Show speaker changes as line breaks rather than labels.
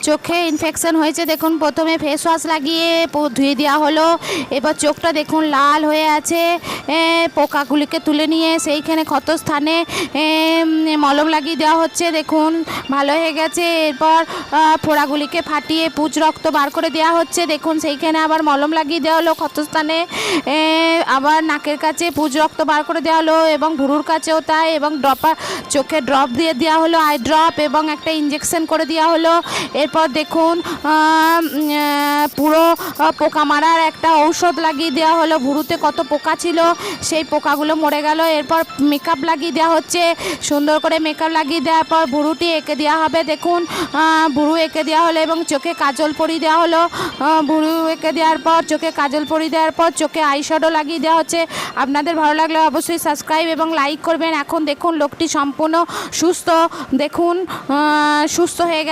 চোখে ইনফেকশন হয়েছে দেখুন, প্রথমে ফেস ওয়াশ লাগিয়ে ধুয়ে দেওয়া হলো। এবার চোখটা দেখুন লাল হয়ে আছে। পোকাগুলিকে তুলে নিয়ে সেইখানে ক্ষতস্থানে মলম লাগিয়ে দেওয়া হচ্ছে, দেখুন ভালো হয়ে গেছে। এরপর ফোড়াগুলিকে ফাটিয়ে পুঁজ রক্ত বার করে দেওয়া হচ্ছে, দেখুন সেইখানে আবার মলম লাগিয়ে দেওয়া হলো ক্ষতস্থানে। আবার নাকের কাছে পুঁজ রক্ত বার করে দেওয়া হলো এবং ভুরুর কাছেও তাই, এবং চোখে ড্রপ দিয়ে দেওয়া হলো, আই ড্রপ, এবং একটা ইঞ্জেকশন করে দেওয়া হলো। এরপর দেখুন পুরো পোকা মারার একটা ঔষধ লাগিয়ে দেওয়া হলো। ভুরুতে কত পোকা ছিল সেই পোকাগুলো মরে গেল। এরপর মেকআপ লাগিয়ে দেওয়া হচ্ছে, সুন্দর করে মেকআপ লাগিয়ে দেওয়ার পর ভুরুটি এঁকে দেওয়া হবে, দেখুন ভুরু এঁকে দেওয়া হলো এবং চোখে কাজল পরিয়ে দেওয়া হলো। ভুরু এঁকে দেওয়ার পর চোখে কাজল পরিয়ে দেওয়ার পর চোখে আইশ্যাডো লাগিয়ে দেওয়া হচ্ছে। আপনাদের ভালো লাগলে অবশ্যই সাবস্ক্রাইব এবং লাইক করবেন। এখন দেখুন লোকটি সম্পূর্ণ সুস্থ, দেখুন সুস্থ হয়ে গেছে।